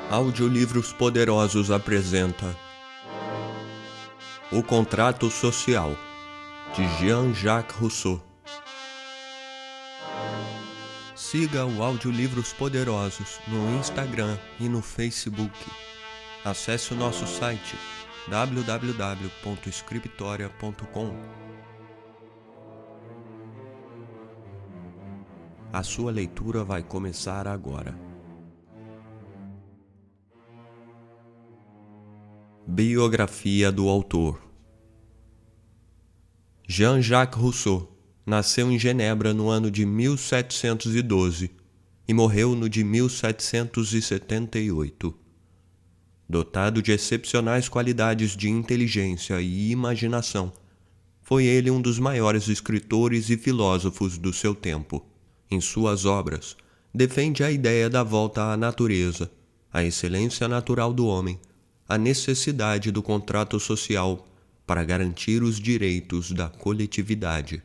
Audiolivros Poderosos apresenta O Contrato Social, de Jean-Jacques Rousseau. Siga o Audiolivros Poderosos no Instagram e no Facebook. Acesse o nosso site www.scriptoria.com. A sua leitura vai começar agora. Biografia do autor. Jean-Jacques Rousseau nasceu em Genebra no ano de 1712 e morreu no de 1778. Dotado de excepcionais qualidades de inteligência e imaginação, foi ele um dos maiores escritores e filósofos do seu tempo. Em suas obras, defende a ideia da volta à natureza, a excelência natural do homem, a necessidade do contrato social para garantir os direitos da coletividade.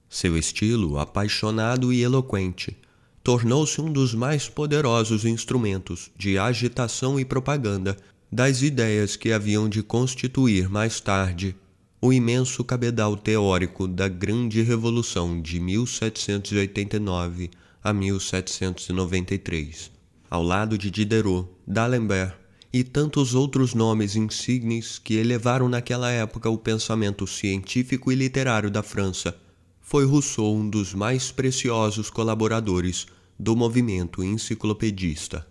Seu estilo, apaixonado e eloquente, tornou-se um dos mais poderosos instrumentos de agitação e propaganda das ideias que haviam de constituir mais tarde o imenso cabedal teórico da Grande Revolução de 1789 a 1793, ao lado de Diderot, D'Alembert e tantos outros nomes insignes que elevaram naquela época o pensamento científico e literário da França. Foi Rousseau um dos mais preciosos colaboradores do movimento enciclopedista.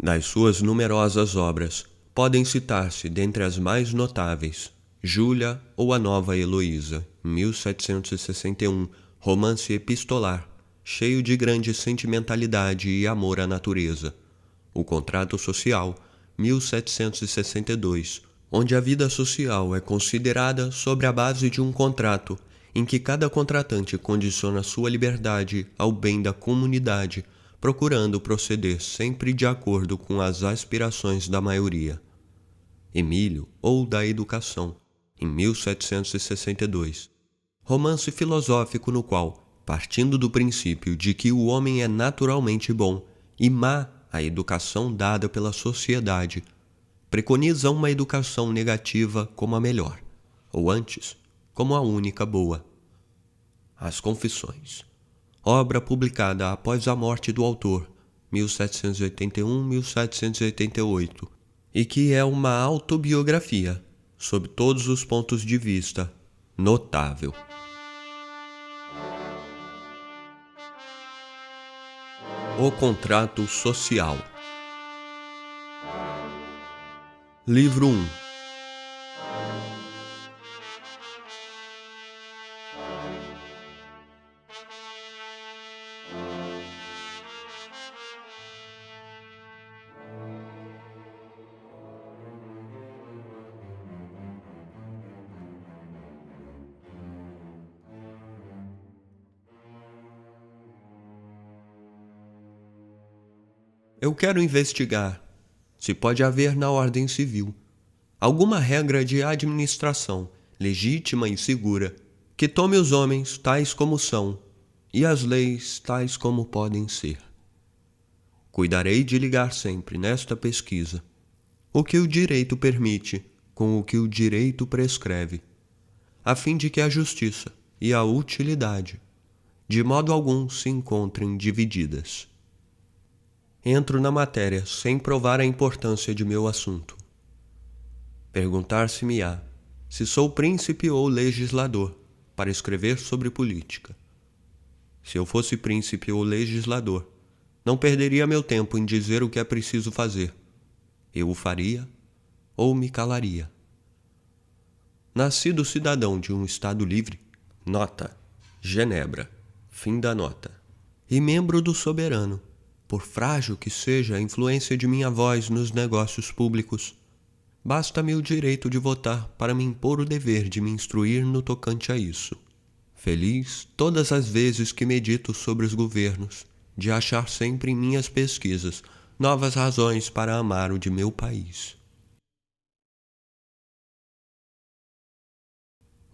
Das suas numerosas obras, podem citar-se dentre as mais notáveis Júlia ou a Nova Heloísa, 1761, romance epistolar, cheio de grande sentimentalidade e amor à natureza. O Contrato Social, 1762, onde a vida social é considerada sobre a base de um contrato em que cada contratante condiciona sua liberdade ao bem da comunidade, procurando proceder sempre de acordo com as aspirações da maioria. Emílio, ou da Educação, em 1762, romance filosófico no qual, partindo do princípio de que o homem é naturalmente bom e má a educação dada pela sociedade, preconiza uma educação negativa como a melhor, ou antes, como a única boa. As Confissões, obra publicada após a morte do autor, 1781-1788, e que é uma autobiografia, sob todos os pontos de vista, notável. O Contrato Social. Livro 1. Eu quero investigar se pode haver na ordem civil alguma regra de administração legítima e segura que tome os homens tais como são e as leis tais como podem ser. Cuidarei de ligar sempre nesta pesquisa o que o direito permite com o que o direito prescreve, a fim de que a justiça e a utilidade de modo algum se encontrem divididas. Entro na matéria sem provar a importância de meu assunto. Perguntar-se-me-á se sou príncipe ou legislador para escrever sobre política. Se eu fosse príncipe ou legislador, não perderia meu tempo em dizer o que é preciso fazer. Eu o faria ou me calaria. Nascido cidadão de um Estado livre, nota, Genebra, fim da nota, e membro do soberano, por frágil que seja a influência de minha voz nos negócios públicos, basta-me o direito de votar para me impor o dever de me instruir no tocante a isso. Feliz todas as vezes que medito sobre os governos, de achar sempre em minhas pesquisas novas razões para amar o de meu país.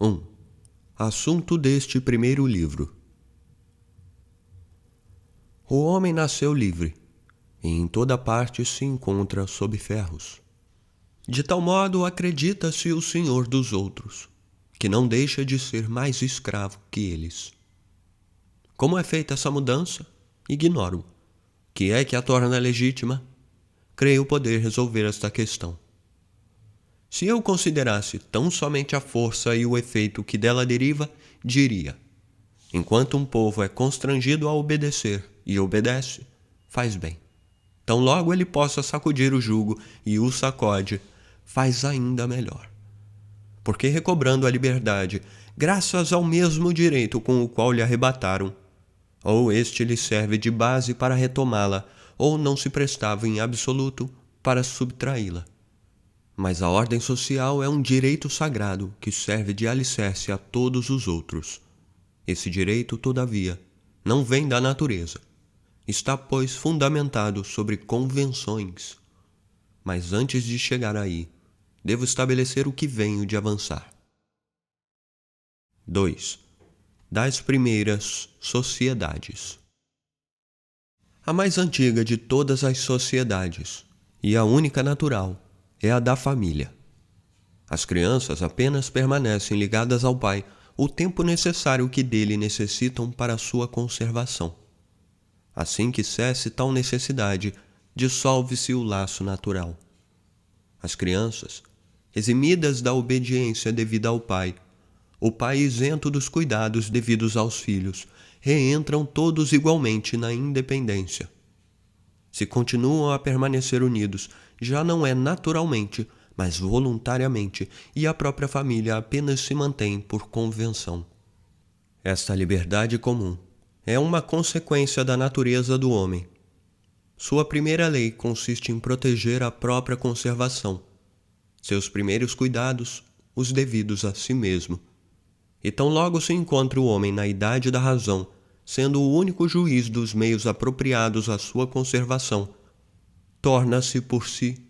1. Assunto deste primeiro livro. O homem nasceu livre, e em toda parte se encontra sob ferros. De tal modo acredita-se o senhor dos outros, que não deixa de ser mais escravo que eles. Como é feita essa mudança? Ignoro. Que é que a torna legítima? Creio poder resolver esta questão. Se eu considerasse tão somente a força e o efeito que dela deriva, diria: enquanto um povo é constrangido a obedecer e obedece, faz bem. Tão logo ele possa sacudir o jugo e o sacode, faz ainda melhor. Porque recobrando a liberdade, graças ao mesmo direito com o qual lhe arrebataram, ou este lhe serve de base para retomá-la, ou não se prestava em absoluto para subtraí-la. Mas a ordem social é um direito sagrado que serve de alicerce a todos os outros. Esse direito, todavia, não vem da natureza. Está, pois, fundamentado sobre convenções. Mas antes de chegar aí, devo estabelecer o que venho de avançar. 2. Das primeiras sociedades. A mais antiga de todas as sociedades, e a única natural, é a da família. As crianças apenas permanecem ligadas ao pai o tempo necessário que dele necessitam para sua conservação. Assim que cesse tal necessidade, dissolve-se o laço natural. As crianças, eximidas da obediência devida ao pai, o pai isento dos cuidados devidos aos filhos, reentram todos igualmente na independência. Se continuam a permanecer unidos, já não é naturalmente, mas voluntariamente, e a própria família apenas se mantém por convenção. Esta liberdade comum é uma consequência da natureza do homem. Sua primeira lei consiste em proteger a própria conservação, seus primeiros cuidados, os devidos a si mesmo. E tão logo se encontra o homem na idade da razão, sendo o único juiz dos meios apropriados à sua conservação, torna-se por si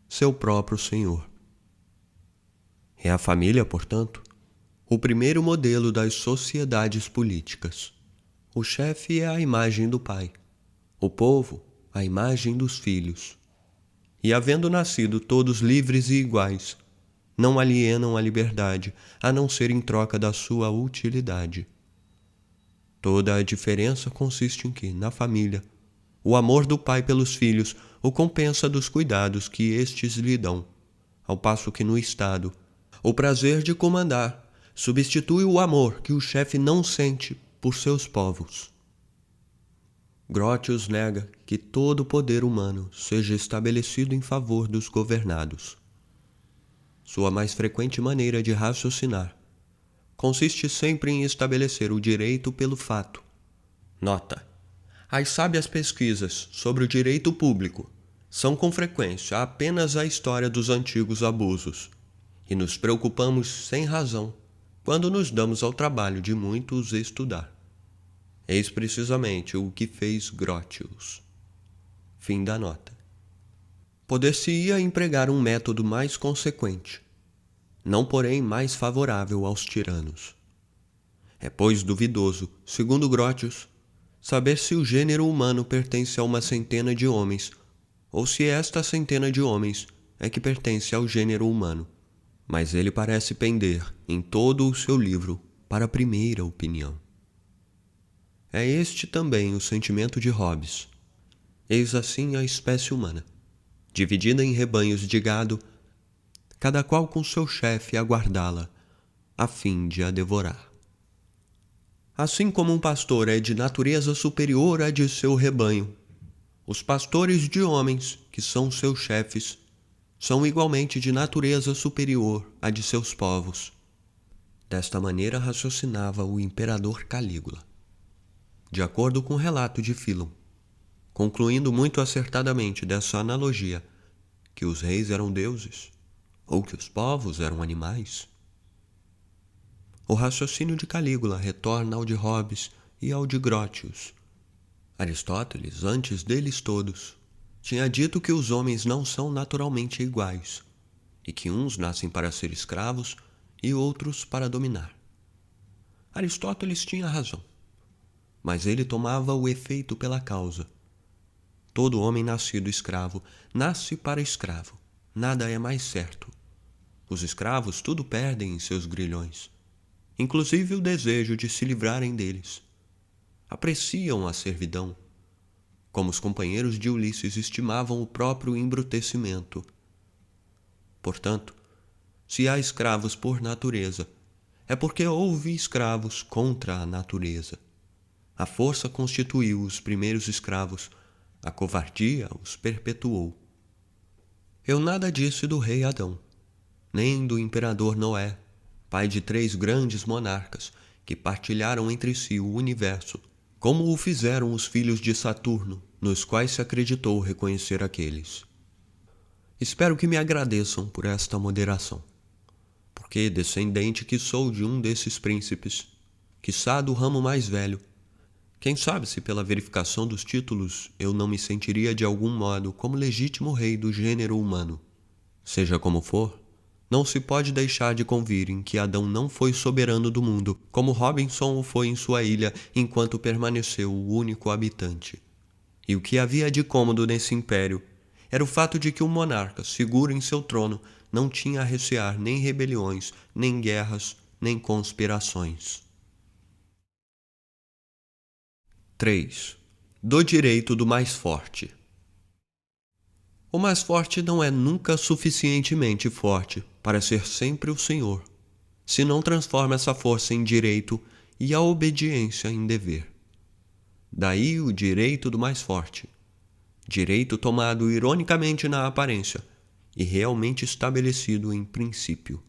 seu próprio senhor. É a família, portanto, o primeiro modelo das sociedades políticas. O chefe é a imagem do pai, o povo, a imagem dos filhos. E havendo nascido todos livres e iguais, não alienam a liberdade, a não ser em troca da sua utilidade. Toda a diferença consiste em que, na família, o amor do pai pelos filhos o compensa dos cuidados que estes lhe dão, ao passo que no Estado, o prazer de comandar substitui o amor que o chefe não sente por seus povos. Grotius nega que todo o poder humano seja estabelecido em favor dos governados. Sua mais frequente maneira de raciocinar consiste sempre em estabelecer o direito pelo fato. Nota: as sábias pesquisas sobre o direito público são com frequência apenas a história dos antigos abusos, e nos preocupamos sem razão quando nos damos ao trabalho de muito os estudar. Eis precisamente o que fez Grotius. Fim da nota. Poder-se-ia empregar um método mais consequente, não porém mais favorável aos tiranos. É, pois, duvidoso, segundo Grotius, saber se o gênero humano pertence a uma centena de homens, ou se esta centena de homens é que pertence ao gênero humano. Mas ele parece pender, em todo o seu livro, para a primeira opinião. É este também o sentimento de Hobbes. Eis assim a espécie humana, dividida em rebanhos de gado, cada qual com seu chefe a guardá-la, a fim de a devorar. Assim como um pastor é de natureza superior à de seu rebanho, os pastores de homens, que são seus chefes, são igualmente de natureza superior à de seus povos. Desta maneira raciocinava o imperador Calígula, de acordo com o relato de Fílon, concluindo muito acertadamente dessa analogia que os reis eram deuses, ou que os povos eram animais. O raciocínio de Calígula retorna ao de Hobbes e ao de Grotius. Aristóteles, antes deles todos, tinha dito que os homens não são naturalmente iguais, e que uns nascem para ser escravos e outros para dominar. Aristóteles tinha razão, mas ele tomava o efeito pela causa. Todo homem nascido escravo nasce para escravo. Nada é mais certo. Os escravos tudo perdem em seus grilhões, inclusive o desejo de se livrarem deles. Apreciam a servidão, como os companheiros de Ulisses estimavam o próprio embrutecimento. Portanto, se há escravos por natureza, é porque houve escravos contra a natureza. A força constituiu os primeiros escravos, a covardia os perpetuou. Eu nada disse do rei Adão, nem do imperador Noé, pai de 3 grandes monarcas que partilharam entre si o universo, como o fizeram os filhos de Saturno, nos quais se acreditou reconhecer aqueles. Espero que me agradeçam por esta moderação, porque, descendente que sou de um desses príncipes, quiçá do ramo mais velho, quem sabe se pela verificação dos títulos eu não me sentiria de algum modo como legítimo rei do gênero humano. Seja como for, não se pode deixar de convir em que Adão não foi soberano do mundo, como Robinson o foi em sua ilha enquanto permaneceu o único habitante. E o que havia de cômodo nesse império era o fato de que o monarca, seguro em seu trono, não tinha a recear nem rebeliões, nem guerras, nem conspirações. 3. Do direito do mais forte. O mais forte não é nunca suficientemente forte para ser sempre o senhor, se não transforma essa força em direito e a obediência em dever. Daí o direito do mais forte, direito tomado ironicamente na aparência e realmente estabelecido em princípio.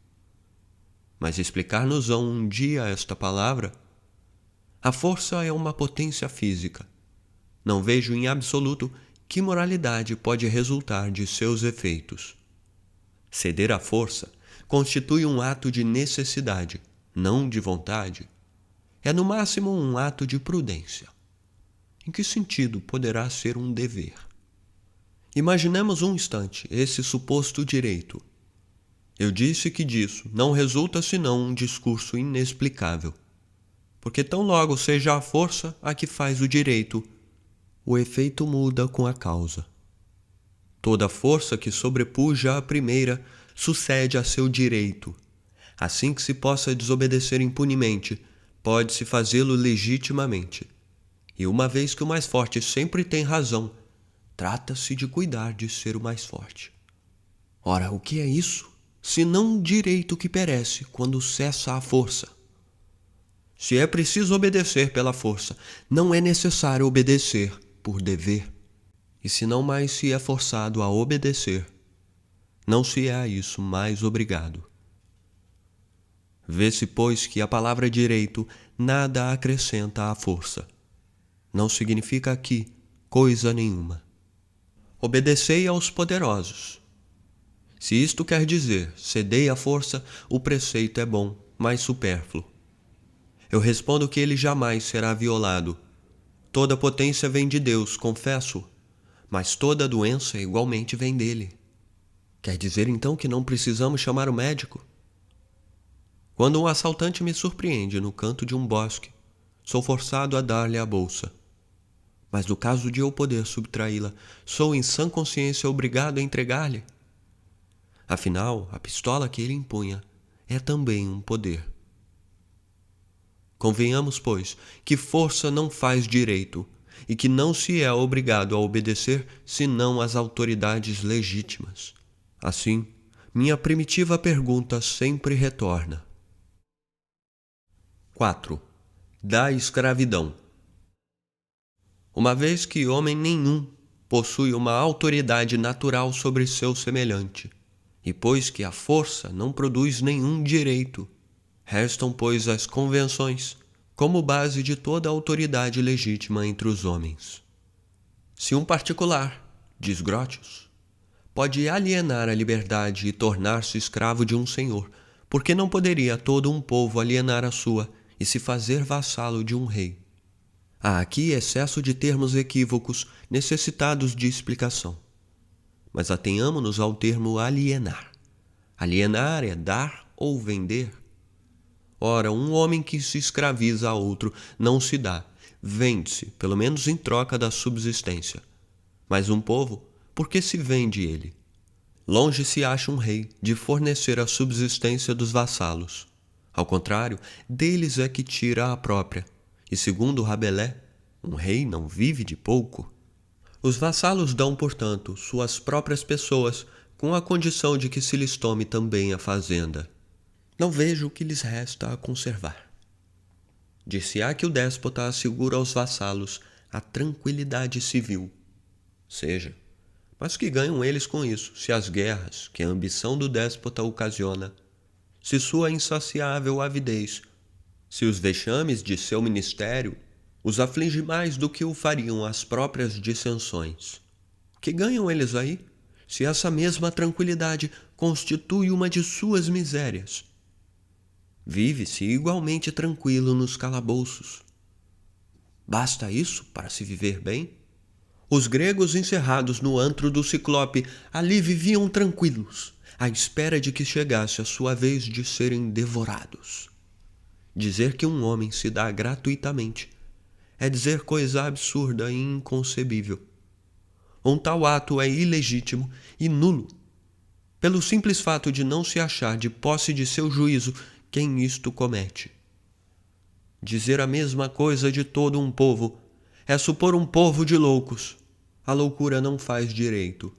Mas explicar-nos-ão um dia esta palavra? A força é uma potência física. Não vejo em absoluto que moralidade pode resultar de seus efeitos. Ceder à força constitui um ato de necessidade, não de vontade. É no máximo um ato de prudência. Em que sentido poderá ser um dever? Imaginemos um instante esse suposto direito. Eu disse que disso não resulta senão um discurso inexplicável. Porque tão logo seja a força a que faz o direito, o efeito muda com a causa. Toda força que sobrepuja a primeira sucede a seu direito. Assim que se possa desobedecer impunemente, pode-se fazê-lo legitimamente. E uma vez que o mais forte sempre tem razão, trata-se de cuidar de ser o mais forte. Ora, o que é isso, senão um direito que perece quando cessa a força? Se é preciso obedecer pela força, não é necessário obedecer por dever. E se não mais se é forçado a obedecer, não se é a isso mais obrigado. Vê-se, pois, que a palavra direito nada acrescenta à força. Não significa aqui coisa nenhuma. Obedecei aos poderosos. Se isto quer dizer cedei à força, o preceito é bom, mas supérfluo. Eu respondo que ele jamais será violado. Toda potência vem de Deus, confesso, mas toda doença igualmente vem dele. Quer dizer então que não precisamos chamar o médico? Quando um assaltante me surpreende no canto de um bosque, sou forçado a dar-lhe a bolsa. Mas no caso de eu poder subtraí-la, sou em sã consciência obrigado a entregar-lhe. Afinal, a pistola que ele empunha é também um poder. Convenhamos, pois, que força não faz direito e que não se é obrigado a obedecer senão às autoridades legítimas. Assim, minha primitiva pergunta sempre retorna. 4. Da escravidão. Uma vez que homem nenhum possui uma autoridade natural sobre seu semelhante, e pois que a força não produz nenhum direito, restam, pois, as convenções, como base de toda a autoridade legítima entre os homens. Se um particular, diz Grotius, pode alienar a liberdade e tornar-se escravo de um senhor, por que não poderia todo um povo alienar a sua e se fazer vassalo de um rei? Há aqui excesso de termos equívocos necessitados de explicação. Mas atenhamo-nos ao termo alienar. Alienar é dar ou vender. Ora, um homem que se escraviza a outro não se dá, vende-se, pelo menos em troca da subsistência. Mas um povo, por que se vende ele? Longe se acha um rei de fornecer a subsistência dos vassalos. Ao contrário, deles é que tira a própria. E segundo Rabelais, um rei não vive de pouco. Os vassalos dão, portanto, suas próprias pessoas, com a condição de que se lhes tome também a fazenda. Não vejo o que lhes resta a conservar. Dir-se-á que o déspota assegura aos vassalos a tranquilidade civil. Seja, mas que ganham eles com isso, se as guerras que a ambição do déspota ocasiona, se sua insaciável avidez, se os vexames de seu ministério os aflige mais do que o fariam as próprias dissensões? Que ganham eles aí, se essa mesma tranquilidade constitui uma de suas misérias? Vive-se igualmente tranquilo nos calabouços. Basta isso para se viver bem? Os gregos encerrados no antro do Ciclope ali viviam tranquilos, à espera de que chegasse a sua vez de serem devorados. Dizer que um homem se dá gratuitamente é dizer coisa absurda e inconcebível. Um tal ato é ilegítimo e nulo, pelo simples fato de não se achar de posse de seu juízo quem isto comete. Dizer a mesma coisa de todo um povo é supor um povo de loucos. A loucura não faz direito.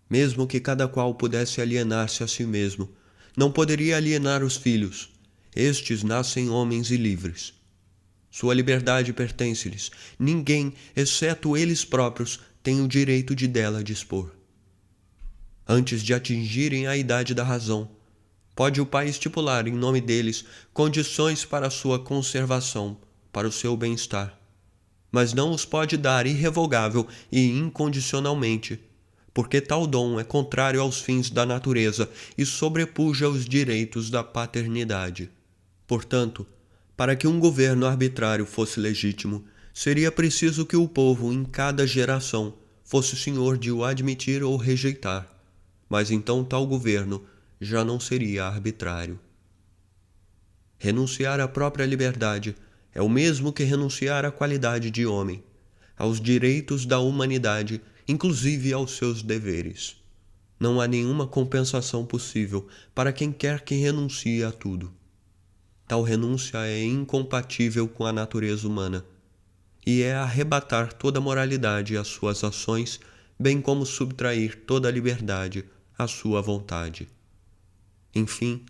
Mesmo que cada qual pudesse alienar-se a si mesmo, não poderia alienar os filhos. Estes nascem homens e livres. Sua liberdade pertence-lhes. Ninguém, exceto eles próprios, tem o direito de dela dispor. Antes de atingirem a idade da razão, pode o pai estipular em nome deles condições para a sua conservação, para o seu bem-estar. Mas não os pode dar irrevogável e incondicionalmente, porque tal dom é contrário aos fins da natureza e sobrepuja os direitos da paternidade. Portanto, para que um governo arbitrário fosse legítimo, seria preciso que o povo, em cada geração, fosse senhor de o admitir ou rejeitar. Mas então tal governo já não seria arbitrário. Renunciar à própria liberdade é o mesmo que renunciar à qualidade de homem, aos direitos da humanidade, inclusive aos seus deveres. Não há nenhuma compensação possível para quem quer que renuncie a tudo. Tal renúncia é incompatível com a natureza humana, e é arrebatar toda a moralidade às suas ações, bem como subtrair toda a liberdade à sua vontade. Enfim,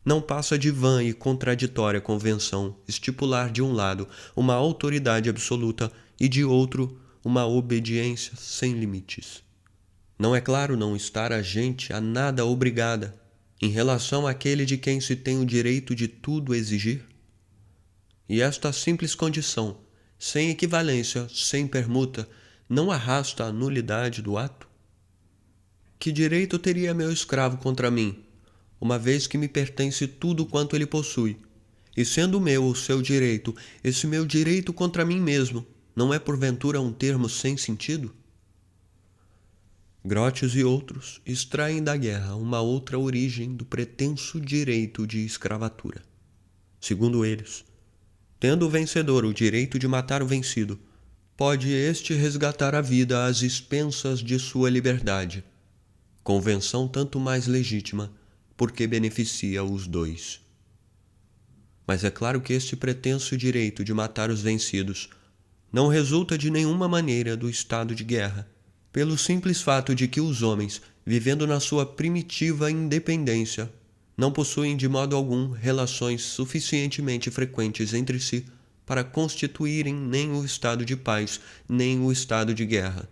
não passa de vã e contraditória convenção estipular de um lado uma autoridade absoluta e de outro uma obediência sem limites. Não é claro não estar a gente a nada obrigada em relação àquele de quem se tem o direito de tudo exigir? E esta simples condição, sem equivalência, sem permuta, não arrasta a nulidade do ato? Que direito teria meu escravo contra mim, uma vez que me pertence tudo quanto ele possui, e sendo meu o seu direito, esse meu direito contra mim mesmo, não é porventura um termo sem sentido? Grotius e outros extraem da guerra uma outra origem do pretenso direito de escravatura. Segundo eles, tendo o vencedor o direito de matar o vencido, pode este resgatar a vida às expensas de sua liberdade, convenção tanto mais legítima, porque beneficia os dois. Mas é claro que este pretenso direito de matar os vencidos não resulta de nenhuma maneira do estado de guerra, pelo simples fato de que os homens, vivendo na sua primitiva independência, não possuem de modo algum relações suficientemente frequentes entre si para constituírem nem o estado de paz, nem o estado de guerra.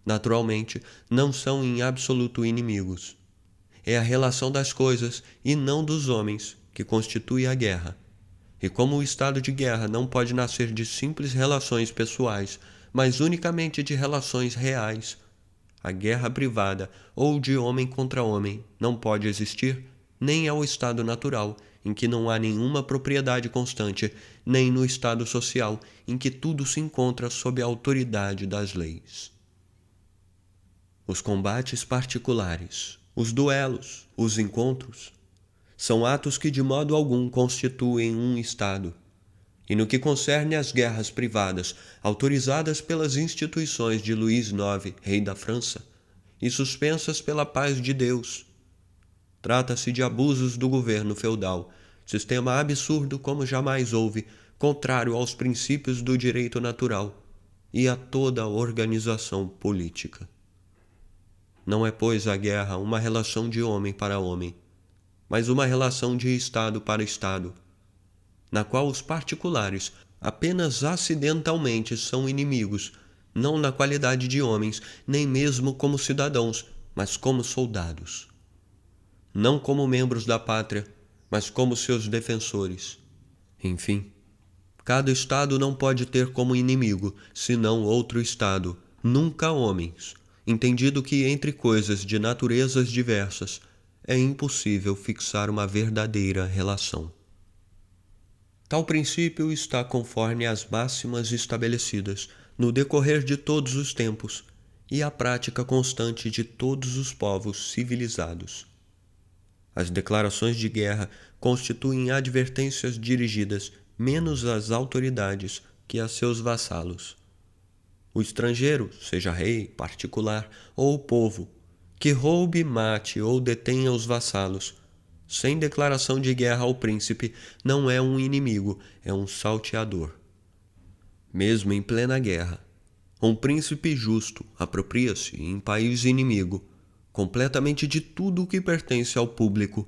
Naturalmente, não são em absoluto inimigos. É a relação das coisas e não dos homens que constitui a guerra. E como o estado de guerra não pode nascer de simples relações pessoais, mas unicamente de relações reais, a guerra privada ou de homem contra homem não pode existir nem ao estado natural, em que não há nenhuma propriedade constante, nem no estado social, em que tudo se encontra sob a autoridade das leis. Os combates particulares, os duelos, os encontros, são atos que de modo algum constituem um estado, E no que concerne às guerras privadas, autorizadas pelas instituições de Luís IX, rei da França, e suspensas pela paz de Deus, trata-se de abusos do governo feudal, sistema absurdo como jamais houve, contrário aos princípios do direito natural e a toda a organização política. Não é, pois, a guerra uma relação de homem para homem, mas uma relação de Estado para Estado, na qual os particulares apenas acidentalmente são inimigos, não na qualidade de homens, nem mesmo como cidadãos, mas como soldados. Não como membros da pátria, mas como seus defensores. Enfim, cada Estado não pode ter como inimigo, senão outro Estado, nunca homens, entendido que entre coisas de naturezas diversas é impossível fixar uma verdadeira relação. Tal princípio está conforme às máximas estabelecidas no decorrer de todos os tempos e à prática constante de todos os povos civilizados. As declarações de guerra constituem advertências dirigidas menos às autoridades que a seus vassalos. O estrangeiro, seja rei, particular ou povo, que roube, mate ou detenha os vassalos, sem declaração de guerra ao príncipe, não é um inimigo, é um salteador. Mesmo em plena guerra, um príncipe justo apropria-se, em país inimigo, completamente de tudo o que pertence ao público,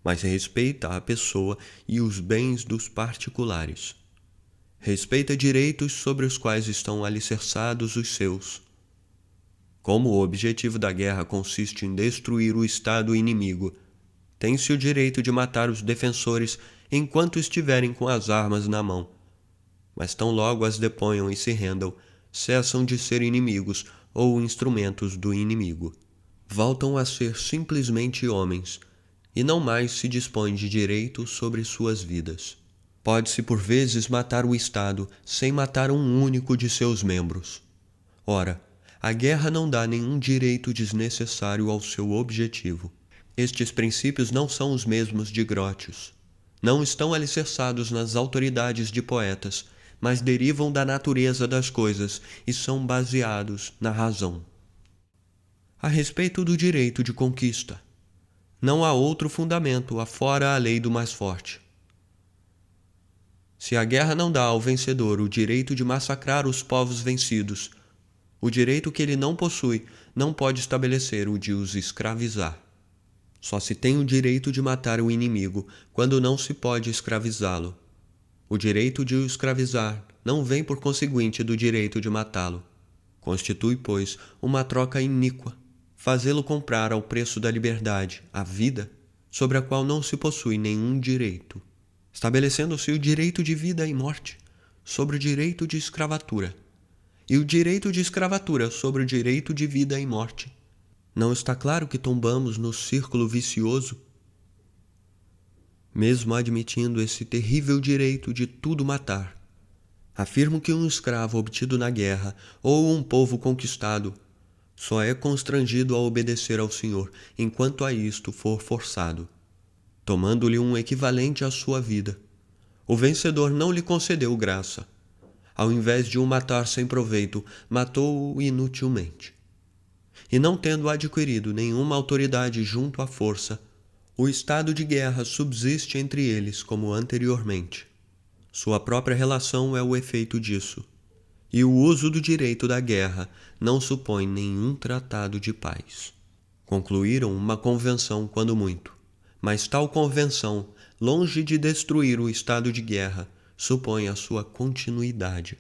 mas respeita a pessoa e os bens dos particulares. Respeita direitos sobre os quais estão alicerçados os seus. Como o objetivo da guerra consiste em destruir o Estado inimigo, tem-se o direito de matar os defensores enquanto estiverem com as armas na mão. Mas tão logo as deponham e se rendam, cessam de ser inimigos ou instrumentos do inimigo. Voltam a ser simplesmente homens, e não mais se dispõe de direito sobre suas vidas. Pode-se por vezes matar o Estado sem matar um único de seus membros. Ora, a guerra não dá nenhum direito desnecessário ao seu objetivo. Estes princípios não são os mesmos de Grotius. Não estão alicerçados nas autoridades de poetas, mas derivam da natureza das coisas e são baseados na razão. A respeito do direito de conquista, não há outro fundamento afora a lei do mais forte. Se a guerra não dá ao vencedor o direito de massacrar os povos vencidos, o direito que ele não possui não pode estabelecer o de os escravizar. Só se tem o direito de matar o inimigo quando não se pode escravizá-lo. O direito de o escravizar não vem por conseguinte do direito de matá-lo. Constitui, pois, uma troca iníqua, fazê-lo comprar ao preço da liberdade, a vida, sobre a qual não se possui nenhum direito, estabelecendo-se o direito de vida e morte sobre o direito de escravatura, e o direito de escravatura sobre o direito de vida e morte. Não está claro que tombamos no círculo vicioso? Mesmo admitindo esse terrível direito de tudo matar, afirmo que um escravo obtido na guerra ou um povo conquistado só é constrangido a obedecer ao Senhor enquanto a isto for forçado, tomando-lhe um equivalente à sua vida. O vencedor não lhe concedeu graça. Ao invés de o matar sem proveito, matou-o inutilmente. E não tendo adquirido nenhuma autoridade junto à força, o estado de guerra subsiste entre eles como anteriormente. Sua própria relação é o efeito disso, e o uso do direito da guerra não supõe nenhum tratado de paz. Concluíram uma convenção quando muito, mas tal convenção, longe de destruir o estado de guerra, supõe a sua continuidade.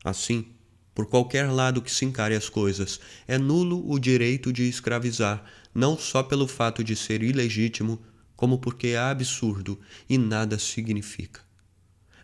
Assim, por qualquer lado que se encare as coisas, é nulo o direito de escravizar, não só pelo fato de ser ilegítimo, como porque é absurdo e nada significa.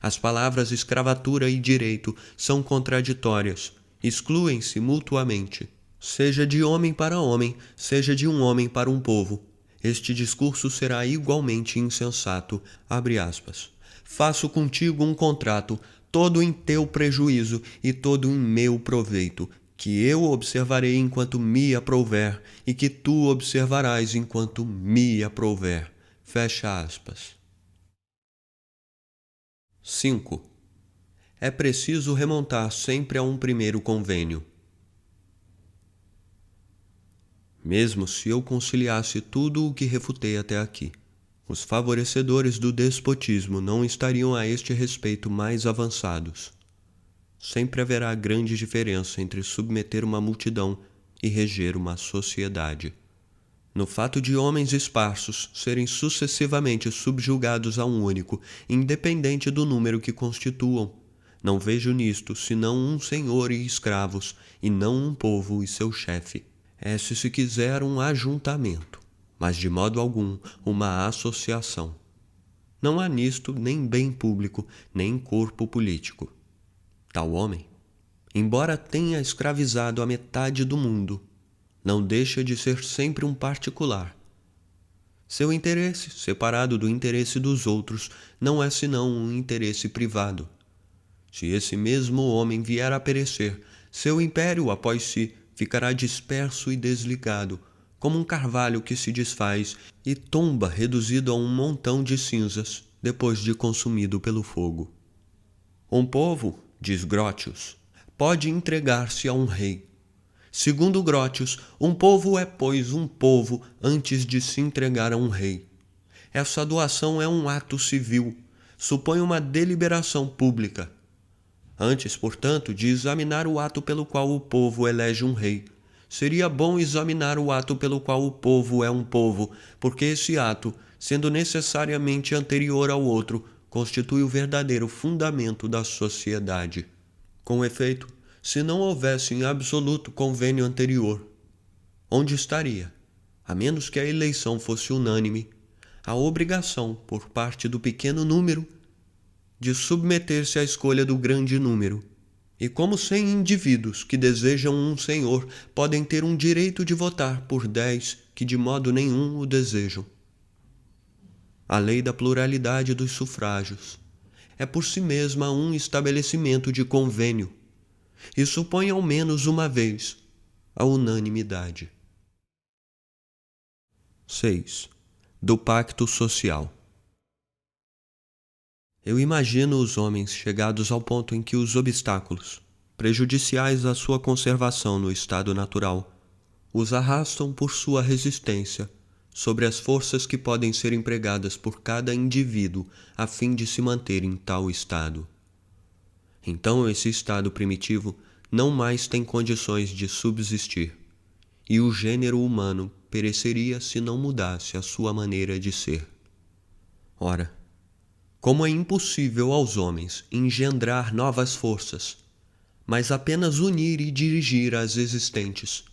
As palavras escravatura e direito são contraditórias, excluem-se mutuamente, seja de homem para homem, seja de um homem para um povo. Este discurso será igualmente insensato. Abre aspas. Faço contigo um contrato, todo em teu prejuízo e todo em meu proveito, que eu observarei enquanto me aprouver, e que tu observarás enquanto me aprouver. Fecha aspas. 5. É preciso remontar sempre a um primeiro convênio. Mesmo se eu conciliasse tudo o que refutei até aqui, os favorecedores do despotismo não estariam a este respeito mais avançados. Sempre haverá grande diferença entre submeter uma multidão e reger uma sociedade. No fato de homens esparsos serem sucessivamente subjugados a um único, independente do número que constituam, não vejo nisto senão um senhor e escravos, e não um povo e seu chefe. É, se quiser, um ajuntamento, mas de modo algum uma associação. Não há nisto nem bem público, nem corpo político. Tal homem, embora tenha escravizado a metade do mundo, não deixa de ser sempre um particular. Seu interesse, separado do interesse dos outros, não é senão um interesse privado. Se esse mesmo homem vier a perecer, seu império, após si, ficará disperso e desligado, como um carvalho que se desfaz e tomba reduzido a um montão de cinzas, depois de consumido pelo fogo. Um povo, diz Grotius, pode entregar-se a um rei. Segundo Grotius, um povo é, pois, um povo antes de se entregar a um rei. Essa doação é um ato civil, supõe uma deliberação pública. Antes, portanto, de examinar o ato pelo qual o povo elege um rei, seria bom examinar o ato pelo qual o povo é um povo, porque esse ato, sendo necessariamente anterior ao outro, constitui o verdadeiro fundamento da sociedade. Com efeito, se não houvesse em absoluto convênio anterior, onde estaria, a menos que a eleição fosse unânime, a obrigação, por parte do pequeno número, de submeter-se à escolha do grande número? E como 100 indivíduos que desejam um senhor podem ter um direito de votar por 10 que de modo nenhum o desejam? A lei da pluralidade dos sufrágios é por si mesma um estabelecimento de convênio, e supõe ao menos uma vez a unanimidade. 6. Do pacto social. Eu imagino os homens chegados ao ponto em que os obstáculos, prejudiciais à sua conservação no estado natural, os arrastam por sua resistência sobre as forças que podem ser empregadas por cada indivíduo a fim de se manter em tal estado. Então esse estado primitivo não mais tem condições de subsistir, e o gênero humano pereceria se não mudasse a sua maneira de ser. Ora, como é impossível aos homens engendrar novas forças, mas apenas unir e dirigir as existentes,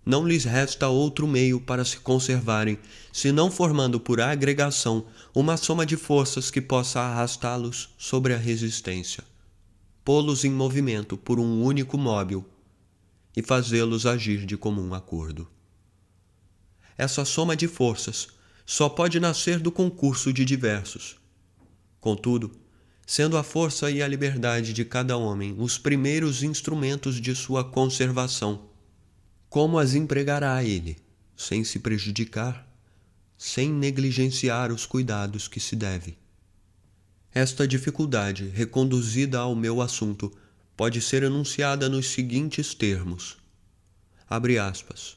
não lhes resta outro meio para se conservarem, senão formando por agregação uma soma de forças que possa arrastá-los sobre a resistência, pô-los em movimento por um único móvel e fazê-los agir de comum acordo. Essa soma de forças só pode nascer do concurso de diversos. Contudo, sendo a força e a liberdade de cada homem os primeiros instrumentos de sua conservação, como as empregará ele, sem se prejudicar, sem negligenciar os cuidados que se deve? Esta dificuldade, reconduzida ao meu assunto, pode ser enunciada nos seguintes termos. Abre aspas.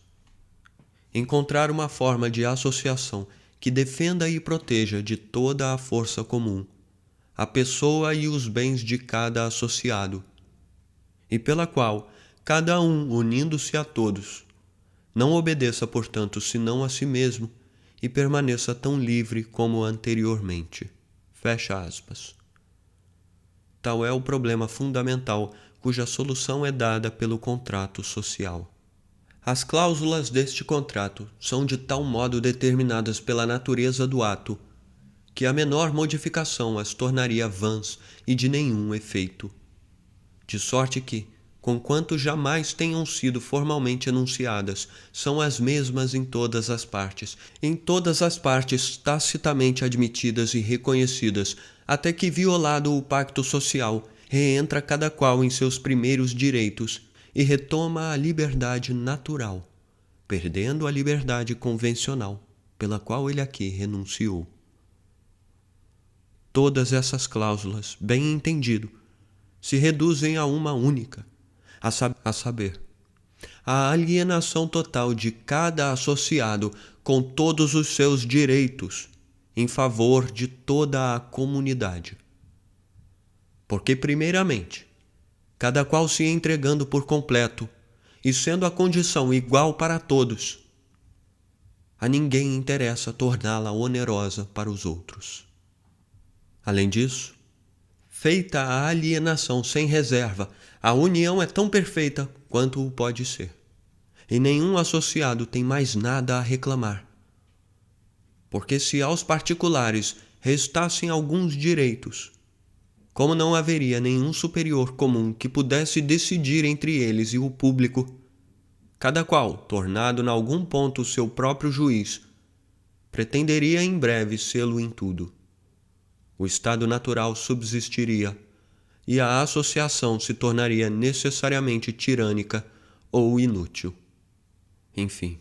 Encontrar uma forma de associação que defenda e proteja de toda a força comum a pessoa e os bens de cada associado, e pela qual cada um, unindo-se a todos, não obedeça, portanto, senão a si mesmo, e permaneça tão livre como anteriormente. Fecha aspas. Tal é o problema fundamental cuja solução é dada pelo contrato social. As cláusulas deste contrato são de tal modo determinadas pela natureza do ato que a menor modificação as tornaria vãs e de nenhum efeito. De sorte que, conquanto jamais tenham sido formalmente enunciadas, são as mesmas em todas as partes tacitamente admitidas e reconhecidas, até que, violado o pacto social, reentra cada qual em seus primeiros direitos e retoma a liberdade natural, perdendo a liberdade convencional, pela qual ele aqui renunciou. todas essas cláusulas, bem entendido, se reduzem a uma única, a saber, a alienação total de cada associado com todos os seus direitos em favor de toda a comunidade. Porque, primeiramente, cada qual se entregando por completo e sendo a condição igual para todos, a ninguém interessa torná-la onerosa para os outros. Além disso, feita a alienação sem reserva, a união é tão perfeita quanto o pode ser, e nenhum associado tem mais nada a reclamar. Porque se aos particulares restassem alguns direitos, como não haveria nenhum superior comum que pudesse decidir entre eles e o público, cada qual, tornado em algum ponto seu próprio juiz, pretenderia em breve sê-lo em tudo. O estado natural subsistiria, e a associação se tornaria necessariamente tirânica ou inútil. Enfim,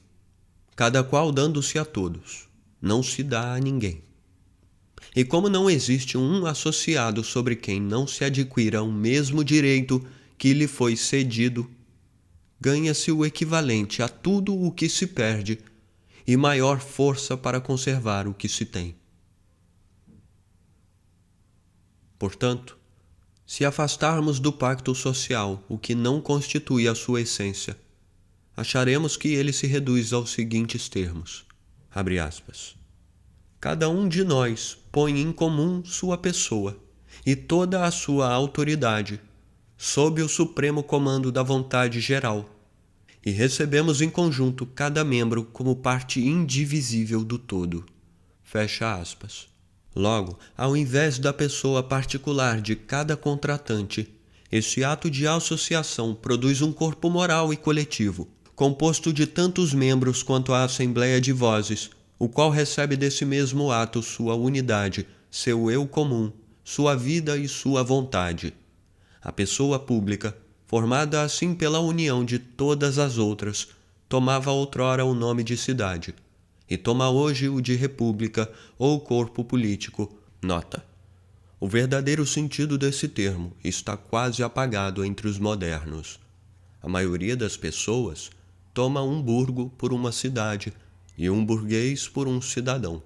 cada qual dando-se a todos, não se dá a ninguém. E como não existe um associado sobre quem não se adquira o mesmo direito que lhe foi cedido, ganha-se o equivalente a tudo o que se perde e maior força para conservar o que se tem. Portanto, se afastarmos do pacto social o que não constitui a sua essência, acharemos que ele se reduz aos seguintes termos, abre aspas, cada um de nós põe em comum sua pessoa e toda a sua autoridade sob o supremo comando da vontade geral, e recebemos em conjunto cada membro como parte indivisível do todo. Fecha aspas. Logo, ao invés da pessoa particular de cada contratante, esse ato de associação produz um corpo moral e coletivo, composto de tantos membros quanto a assembleia de vozes, o qual recebe desse mesmo ato sua unidade, seu eu comum, sua vida e sua vontade. A pessoa pública, formada assim pela união de todas as outras, tomava outrora o nome de cidade, e toma hoje o de república ou corpo político. Nota: o verdadeiro sentido desse termo está quase apagado entre os modernos. A maioria das pessoas toma um burgo por uma cidade e um burguês por um cidadão.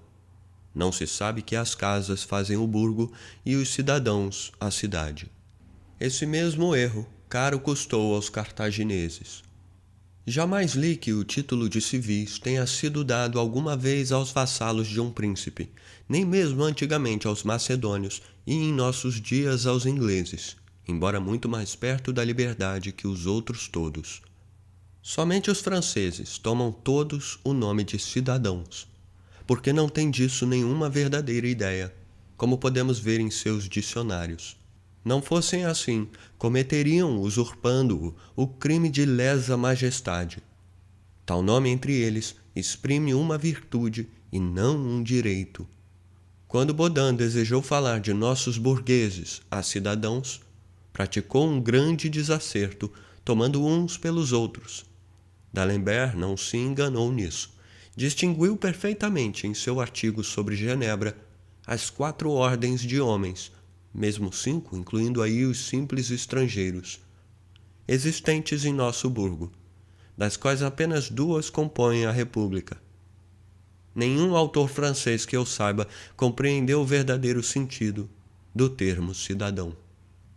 Não se sabe que as casas fazem o burgo e os cidadãos a cidade. Esse mesmo erro caro custou aos cartagineses. Jamais li que o título de civis tenha sido dado alguma vez aos vassalos de um príncipe, nem mesmo antigamente aos macedônios e em nossos dias aos ingleses, embora muito mais perto da liberdade que os outros todos. Somente os franceses tomam todos o nome de cidadãos, porque não têm disso nenhuma verdadeira ideia, como podemos ver em seus dicionários. Não fossem assim, cometeriam, usurpando-o, o crime de lesa majestade. Tal nome entre eles exprime uma virtude e não um direito. Quando Baudin desejou falar de nossos burgueses a cidadãos, praticou um grande desacerto, tomando uns pelos outros. D'Alembert não se enganou nisso. Distinguiu perfeitamente em seu artigo sobre Genebra as 4 ordens de homens, mesmo 5, incluindo aí os simples estrangeiros, existentes em nosso burgo, das quais apenas 2 compõem a República. Nenhum autor francês que eu saiba compreendeu o verdadeiro sentido do termo cidadão.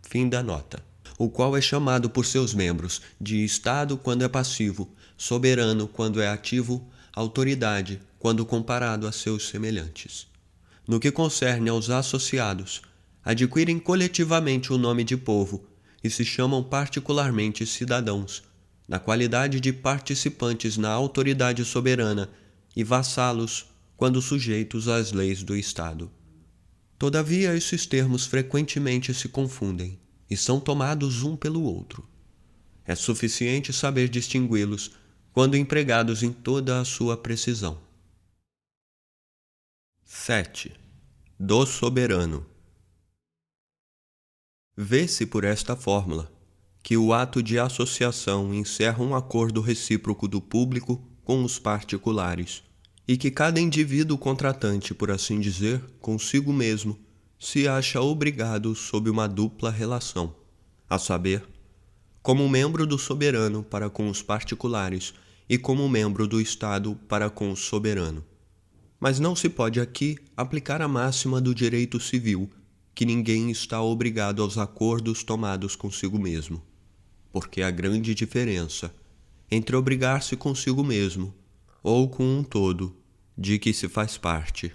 Fim da nota. O qual é chamado por seus membros de Estado quando é passivo, soberano quando é ativo, autoridade quando comparado a seus semelhantes. No que concerne aos associados, adquirem coletivamente o nome de povo e se chamam particularmente cidadãos, na qualidade de participantes na autoridade soberana e vassalos quando sujeitos às leis do Estado. Todavia, esses termos frequentemente se confundem e são tomados um pelo outro. É suficiente saber distingui-los quando empregados em toda a sua precisão. 7. Do soberano. Vê-se por esta fórmula que o ato de associação encerra um acordo recíproco do público com os particulares, e que cada indivíduo contratante, por assim dizer, consigo mesmo, se acha obrigado sob uma dupla relação, a saber, como membro do soberano para com os particulares e como membro do Estado para com o soberano. Mas não se pode aqui aplicar a máxima do direito civil, que ninguém está obrigado aos acordos tomados consigo mesmo, porque há grande diferença entre obrigar-se consigo mesmo ou com um todo de que se faz parte.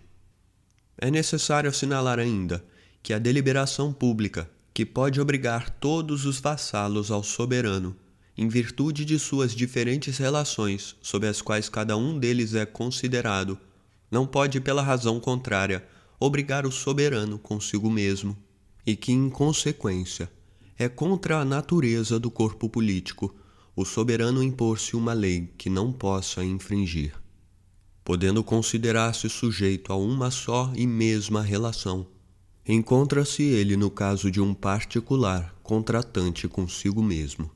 É necessário assinalar ainda que a deliberação pública, que pode obrigar todos os vassalos ao soberano, em virtude de suas diferentes relações sob as quais cada um deles é considerado, não pode, pela razão contrária, obrigar o soberano consigo mesmo, e que, em consequência, é contra a natureza do corpo político o soberano impor-se uma lei que não possa infringir, podendo considerar-se sujeito a uma só e mesma relação. Encontra-se ele no caso de um particular contratante consigo mesmo,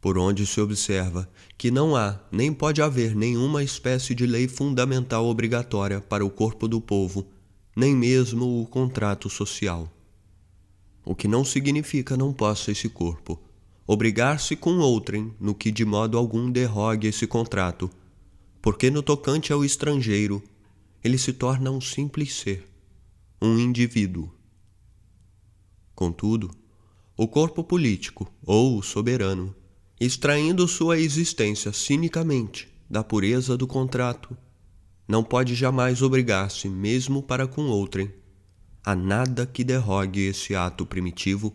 por onde se observa que não há nem pode haver nenhuma espécie de lei fundamental obrigatória para o corpo do povo, nem mesmo o contrato social. O que não significa não possa esse corpo obrigar-se com outrem no que de modo algum derrogue esse contrato, porque no tocante ao estrangeiro, ele se torna um simples ser, um indivíduo. Contudo, o corpo político, ou o soberano, extraindo sua existência cinicamente da pureza do contrato, não pode jamais obrigar-se, mesmo para com outrem, a nada que derrogue esse ato primitivo,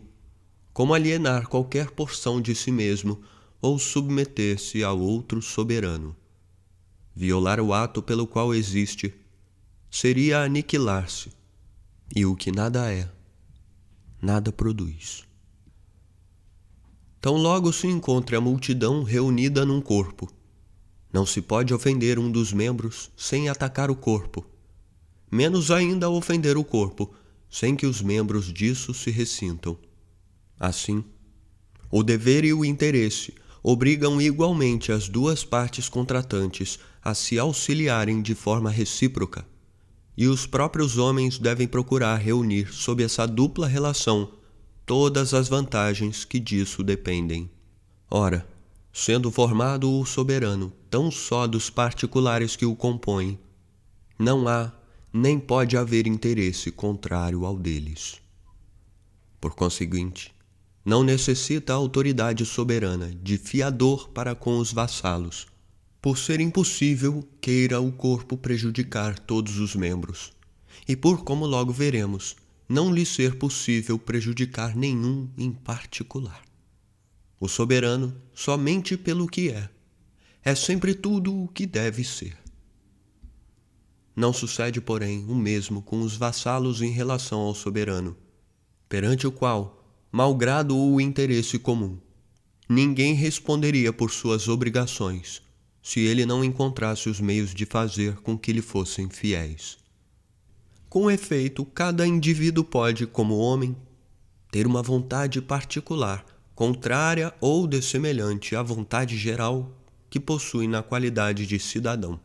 como alienar qualquer porção de si mesmo ou submeter-se a outro soberano. Violar o ato pelo qual existe seria aniquilar-se, e o que nada é, nada produz. Tão logo se encontre a multidão reunida num corpo, não se pode ofender um dos membros sem atacar o corpo, menos ainda ofender o corpo sem que os membros disso se ressintam. Assim, o dever e o interesse obrigam igualmente as duas partes contratantes a se auxiliarem de forma recíproca, e os próprios homens devem procurar reunir sob essa dupla relação todas as vantagens que disso dependem. Ora, sendo formado o soberano tão só dos particulares que o compõem, não há nem pode haver interesse contrário ao deles. Por conseguinte, não necessita a autoridade soberana de fiador para com os vassalos, por ser impossível queira o corpo prejudicar todos os membros, e por como logo veremos, não lhe ser possível prejudicar nenhum em particular. O soberano, somente pelo que é sempre tudo o que deve ser. Não sucede, porém, o mesmo com os vassalos em relação ao soberano, perante o qual, malgrado o interesse comum, ninguém responderia por suas obrigações, se ele não encontrasse os meios de fazer com que lhe fossem fiéis. Com efeito, cada indivíduo pode, como homem, ter uma vontade particular, contrária ou dessemelhante à vontade geral que possui na qualidade de cidadão.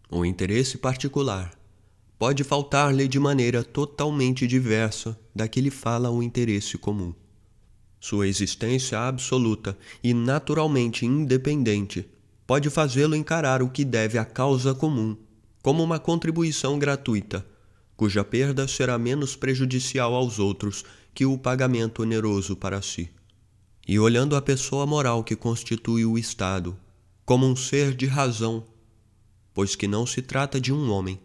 O interesse particular pode faltar-lhe de maneira totalmente diversa da que lhe fala o interesse comum. Sua existência absoluta e naturalmente independente pode fazê-lo encarar o que deve à causa comum como uma contribuição gratuita, cuja perda será menos prejudicial aos outros que o pagamento oneroso para si. E olhando a pessoa moral que constitui o Estado como um ser de razão, pois que não se trata de um homem,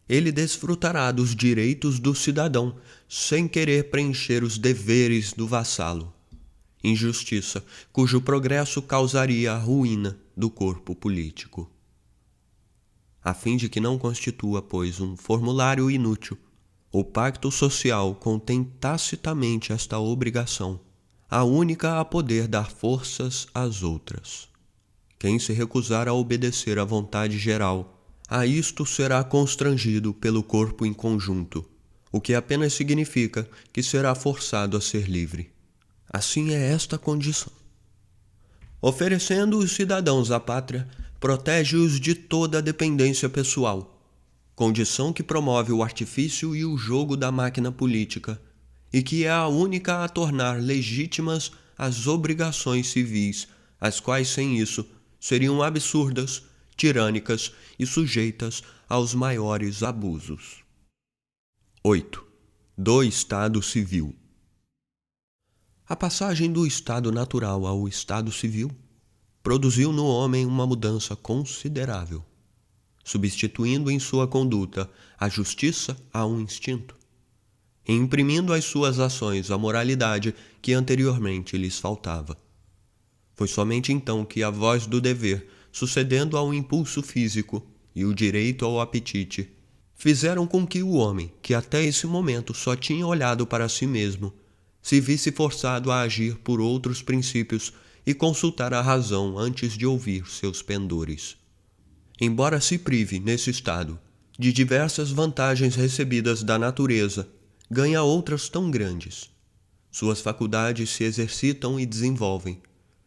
ele desfrutará dos direitos do cidadão sem querer preencher os deveres do vassalo. Injustiça cujo progresso causaria a ruína do corpo político. A fim de que não constitua, pois, um formulário inútil, o pacto social contém tacitamente esta obrigação, a única a poder dar forças às outras. Quem se recusar a obedecer à vontade geral, a isto será constrangido pelo corpo em conjunto, o que apenas significa que será forçado a ser livre. Assim é esta condição. Oferecendo os cidadãos à pátria, protege-os de toda a dependência pessoal, condição que promove o artifício e o jogo da máquina política, e que é a única a tornar legítimas as obrigações civis, as quais sem isso seriam absurdas, tirânicas e sujeitas aos maiores abusos. 8. Do Estado Civil. A passagem do estado natural ao estado civil produziu no homem uma mudança considerável, substituindo em sua conduta a justiça a um instinto, e imprimindo às suas ações a moralidade que anteriormente lhes faltava. Foi somente então que a voz do dever, sucedendo ao impulso físico e o direito ao apetite, fizeram com que o homem, que até esse momento só tinha olhado para si mesmo, se visse forçado a agir por outros princípios e consultar a razão antes de ouvir seus pendores. Embora se prive, nesse estado, de diversas vantagens recebidas da natureza, ganha outras tão grandes. Suas faculdades se exercitam e desenvolvem,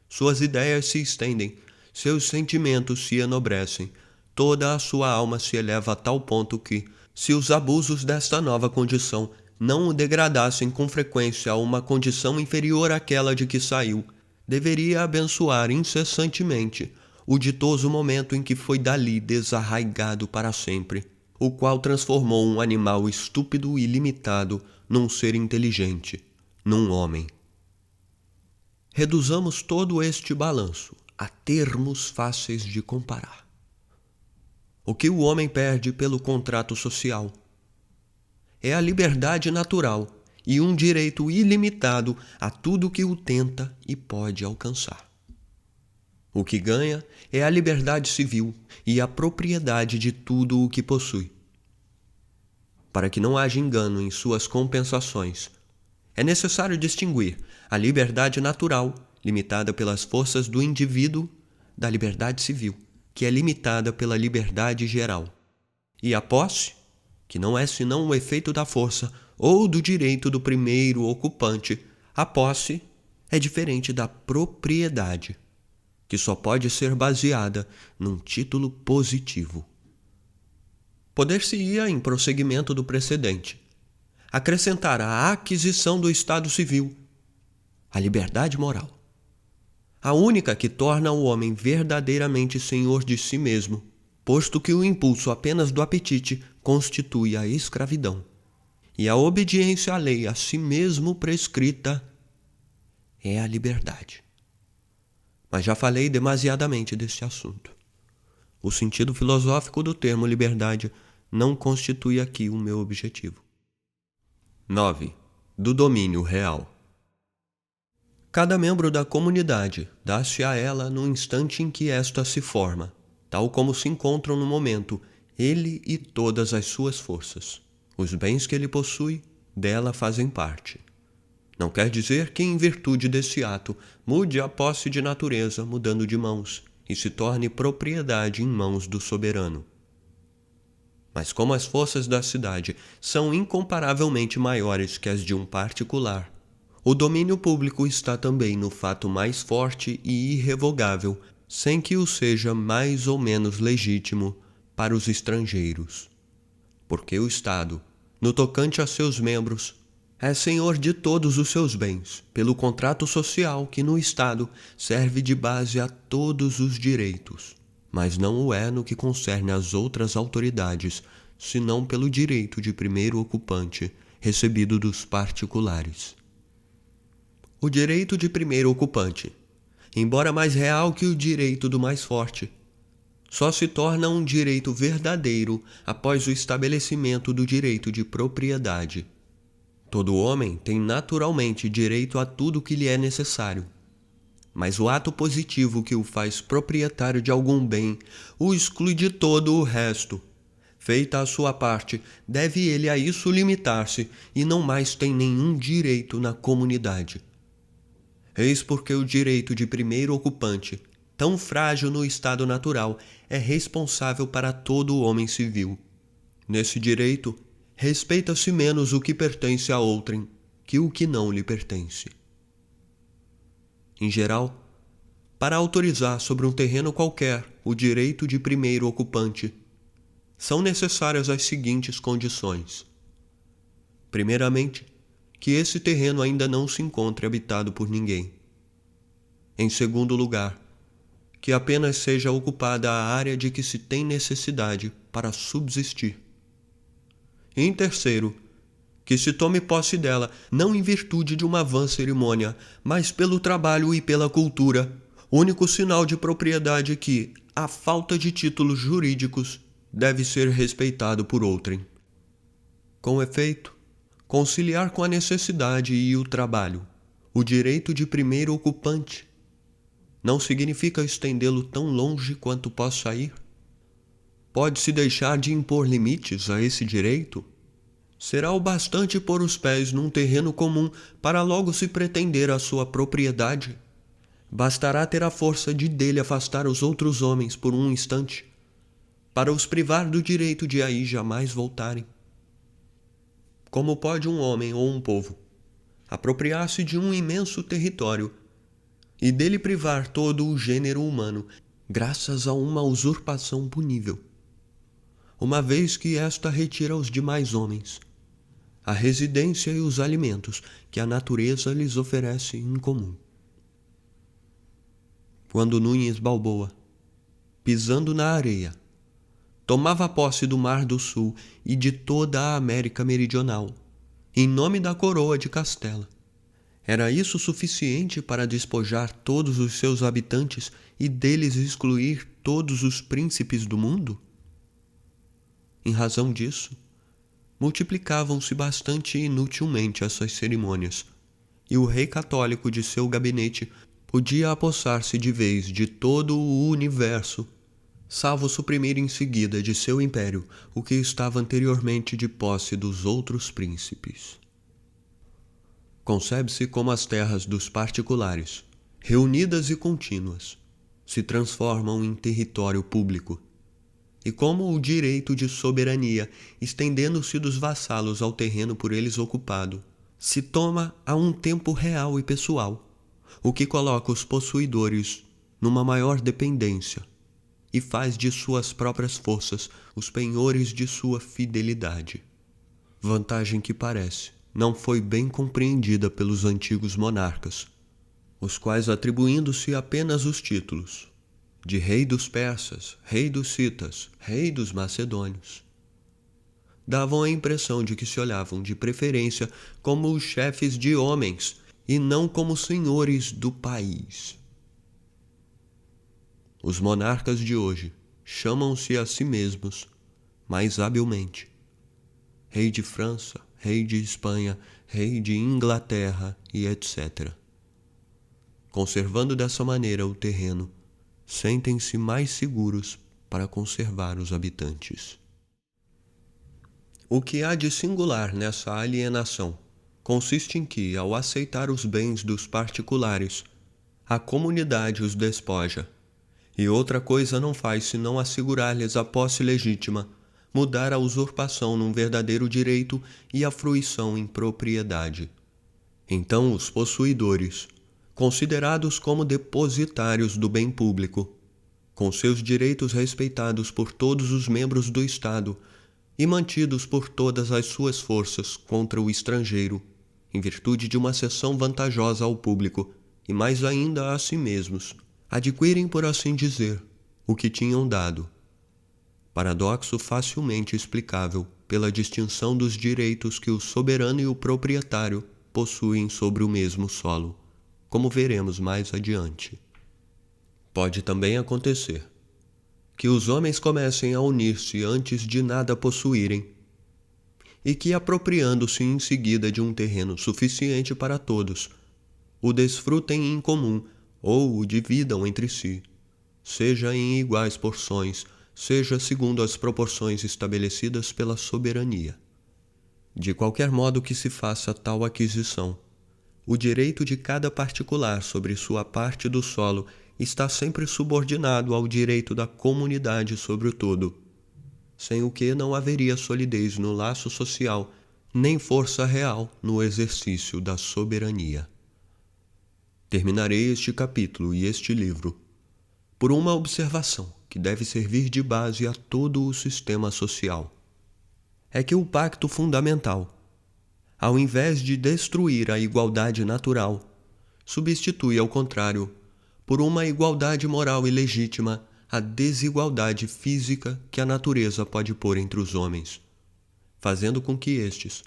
suas ideias se estendem, seus sentimentos se enobrecem, toda a sua alma se eleva a tal ponto que, se os abusos desta nova condição não o degradassem com frequência a uma condição inferior àquela de que saiu, deveria abençoar incessantemente o ditoso momento em que foi dali desarraigado para sempre, o qual transformou um animal estúpido e limitado num ser inteligente, num homem. Reduzamos todo este balanço a termos fáceis de comparar. O que o homem perde pelo contrato social é a liberdade natural e um direito ilimitado a tudo que o tenta e pode alcançar. O que ganha é a liberdade civil e a propriedade de tudo o que possui. Para que não haja engano em suas compensações, é necessário distinguir a liberdade natural, limitada pelas forças do indivíduo, da liberdade civil, que é limitada pela liberdade geral, e a posse, que não é senão o efeito da força ou do direito do primeiro ocupante. A posse é diferente da propriedade, que só pode ser baseada num título positivo. Poder-se-ia, em prosseguimento do precedente, acrescentar à aquisição do Estado Civil a liberdade moral, a única que torna o homem verdadeiramente senhor de si mesmo, posto que o impulso apenas do apetite constitui a escravidão, e a obediência à lei a si mesmo prescrita é a liberdade. Mas já falei demasiadamente deste assunto. O sentido filosófico do termo liberdade não constitui aqui o meu objetivo. 9. Do domínio real. Cada membro da comunidade dá-se a ela no instante em que esta se forma, tal como se encontram no momento ele e todas as suas forças. Os bens que ele possui dela fazem parte. Não quer dizer que, em virtude desse ato, mude a posse de natureza mudando de mãos e se torne propriedade em mãos do soberano. Mas como as forças da cidade são incomparavelmente maiores que as de um particular, o domínio público está também no fato mais forte e irrevogável, sem que o seja mais ou menos legítimo para os estrangeiros. Porque o Estado, no tocante a seus membros, é senhor de todos os seus bens, pelo contrato social que no Estado serve de base a todos os direitos, mas não o é no que concerne às outras autoridades, senão pelo direito de primeiro ocupante recebido dos particulares. O direito de primeiro ocupante, embora mais real que o direito do mais forte, só se torna um direito verdadeiro após o estabelecimento do direito de propriedade. Todo homem tem naturalmente direito a tudo que lhe é necessário, mas o ato positivo que o faz proprietário de algum bem o exclui de todo o resto. Feita a sua parte, deve ele a isso limitar-se e não mais tem nenhum direito na comunidade. Eis porque o direito de primeiro ocupante, tão frágil no estado natural, é responsável para todo o homem civil. Nesse direito, respeita-se menos o que pertence a outrem que o que não lhe pertence. Em geral, para autorizar sobre um terreno qualquer o direito de primeiro ocupante, são necessárias as seguintes condições. Primeiramente, que esse terreno ainda não se encontre habitado por ninguém. Em segundo lugar, que apenas seja ocupada a área de que se tem necessidade para subsistir. E em terceiro, que se tome posse dela não em virtude de uma vã cerimônia, mas pelo trabalho e pela cultura, único sinal de propriedade que, à falta de títulos jurídicos, deve ser respeitado por outrem. Com efeito, conciliar com a necessidade e o trabalho o direito de primeiro ocupante não significa estendê-lo tão longe quanto possa ir? Pode-se deixar de impor limites a esse direito? Será o bastante pôr os pés num terreno comum para logo se pretender a sua propriedade? Bastará ter a força de dele afastar os outros homens por um instante, para os privar do direito de aí jamais voltarem. Como pode um homem ou um povo apropriar-se de um imenso território e dele privar todo o gênero humano, graças a uma usurpação punível, uma vez que esta retira aos demais homens a residência e os alimentos que a natureza lhes oferece em comum? Quando Nunes Balboa, pisando na areia, tomava posse do Mar do Sul e de toda a América Meridional, em nome da coroa de Castela, era isso suficiente para despojar todos os seus habitantes e deles excluir todos os príncipes do mundo? Em razão disso, multiplicavam-se bastante inutilmente essas cerimônias, e o rei católico de seu gabinete podia apossar-se de vez de todo o universo, salvo suprimir em seguida de seu império o que estava anteriormente de posse dos outros príncipes. Concebe-se como as terras dos particulares, reunidas e contínuas, se transformam em território público, e como o direito de soberania, estendendo-se dos vassalos ao terreno por eles ocupado, se toma a um tempo real e pessoal, o que coloca os possuidores numa maior dependência e faz de suas próprias forças os penhores de sua fidelidade. Vantagem que parece não foi bem compreendida pelos antigos monarcas, os quais, atribuindo-se apenas os títulos de rei dos persas, rei dos citas, rei dos macedônios, davam a impressão de que se olhavam de preferência como os chefes de homens e não como senhores do país. Os monarcas de hoje chamam-se a si mesmos, mais habilmente, rei de França, rei de Espanha, rei de Inglaterra e etc. Conservando dessa maneira o terreno, sentem-se mais seguros para conservar os habitantes. O que há de singular nessa alienação consiste em que, ao aceitar os bens dos particulares, a comunidade os despoja, e outra coisa não faz senão assegurar-lhes a posse legítima, mudar a usurpação num verdadeiro direito e a fruição em propriedade. Então os possuidores, considerados como depositários do bem público, com seus direitos respeitados por todos os membros do Estado e mantidos por todas as suas forças contra o estrangeiro, em virtude de uma cessão vantajosa ao público e mais ainda a si mesmos, adquirem, por assim dizer, o que tinham dado. Paradoxo facilmente explicável pela distinção dos direitos que o soberano e o proprietário possuem sobre o mesmo solo, como veremos mais adiante. Pode também acontecer que os homens comecem a unir-se antes de nada possuírem, e que, apropriando-se em seguida de um terreno suficiente para todos, o desfrutem em comum ou o dividam entre si, seja em iguais porções, seja segundo as proporções estabelecidas pela soberania. De qualquer modo que se faça tal aquisição, o direito de cada particular sobre sua parte do solo está sempre subordinado ao direito da comunidade sobre o todo, sem o que não haveria solidez no laço social, nem força real no exercício da soberania. Terminarei este capítulo e este livro por uma observação que que deve servir de base a todo o sistema social. É que o pacto fundamental, ao invés de destruir a igualdade natural, substitui, ao contrário, por uma igualdade moral e legítima, a desigualdade física que a natureza pode pôr entre os homens, fazendo com que estes,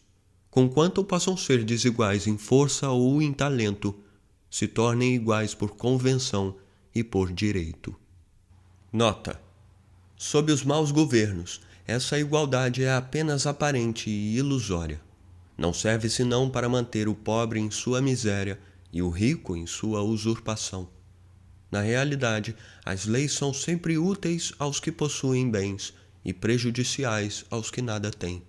conquanto possam ser desiguais em força ou em talento, se tornem iguais por convenção e por direito. Nota: sob os maus governos, essa igualdade é apenas aparente e ilusória. Não serve senão para manter o pobre em sua miséria e o rico em sua usurpação. Na realidade, as leis são sempre úteis aos que possuem bens e prejudiciais aos que nada têm.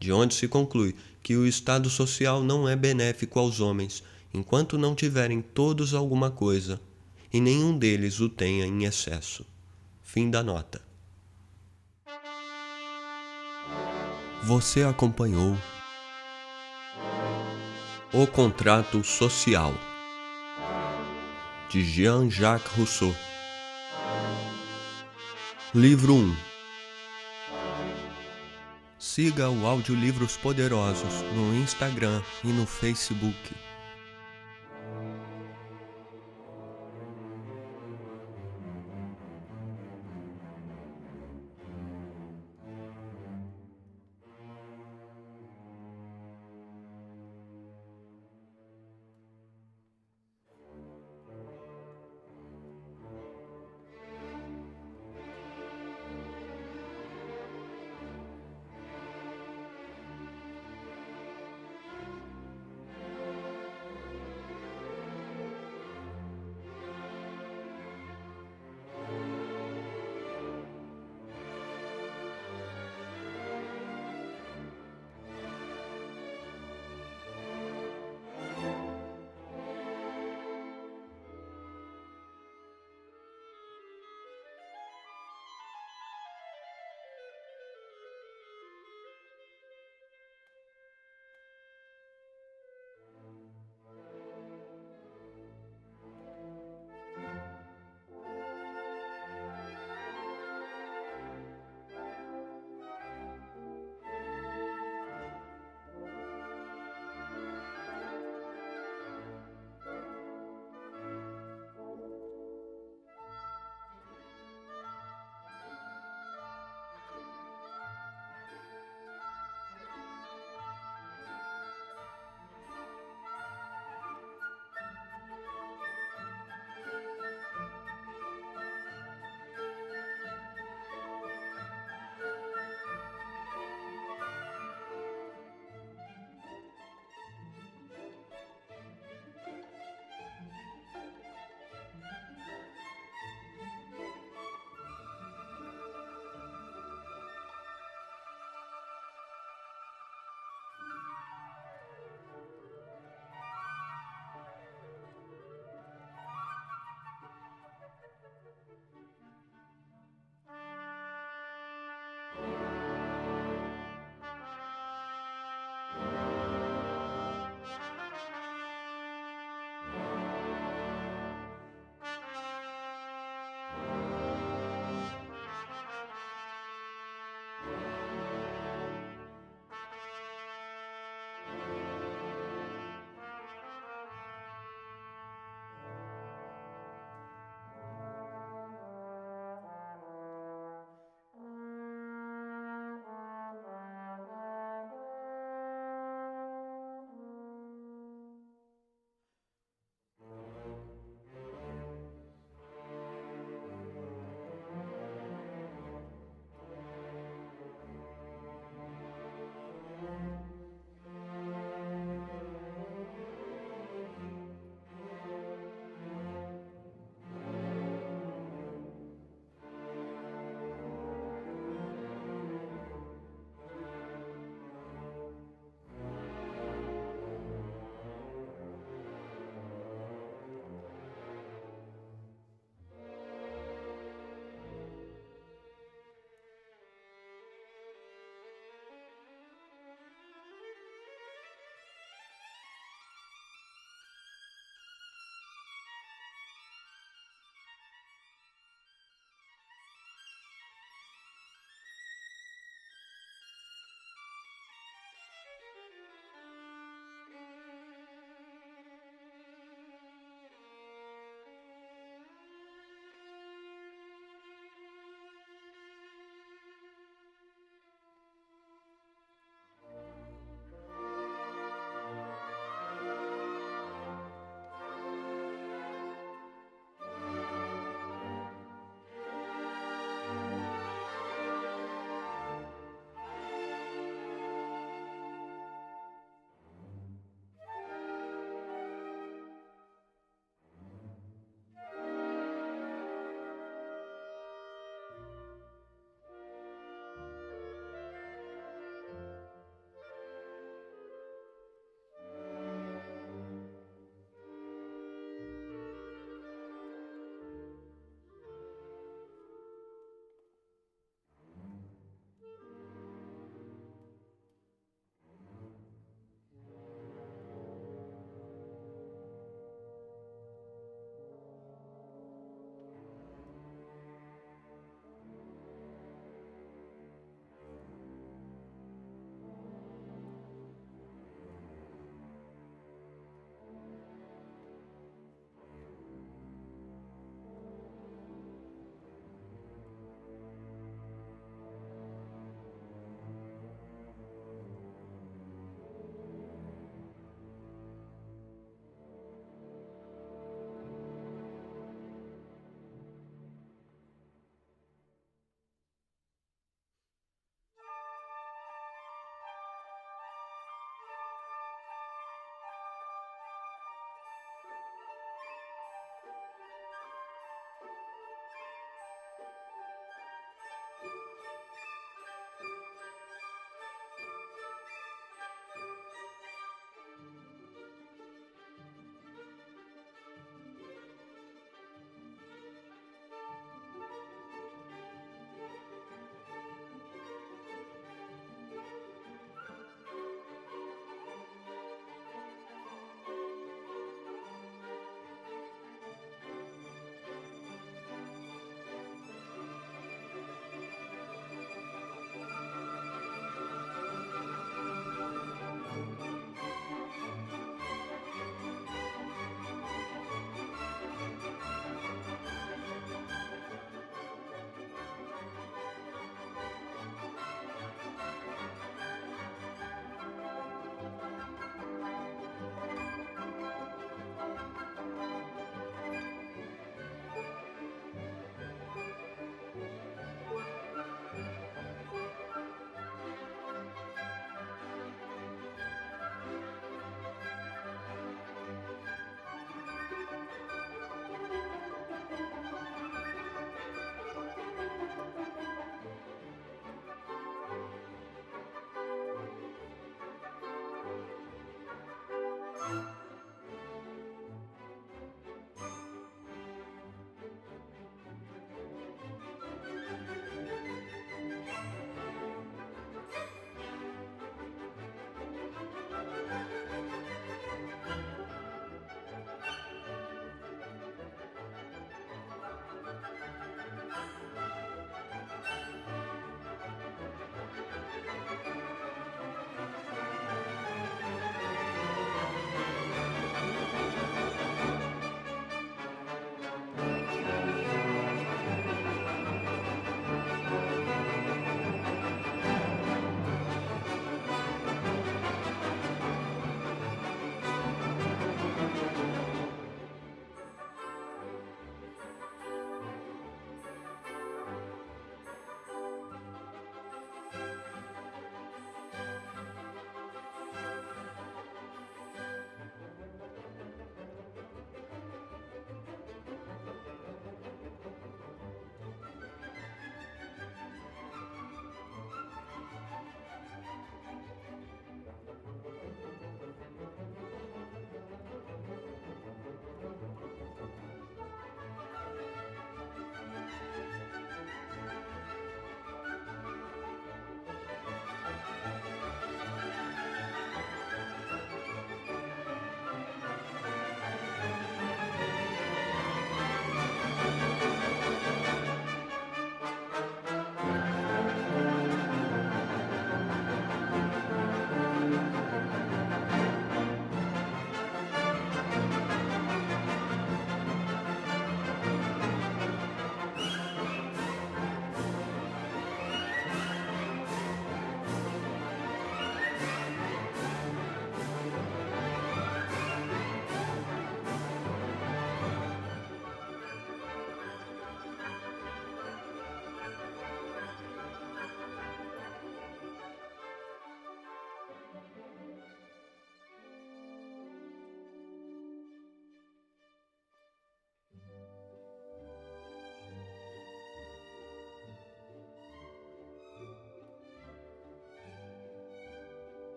De onde se conclui que o estado social não é benéfico aos homens, enquanto não tiverem todos alguma coisa, e nenhum deles o tenha em excesso. Fim da nota. Você acompanhou O Contrato Social, de Jean-Jacques Rousseau. Livro 1. Siga o Audiolivros Poderosos no Instagram e no Facebook.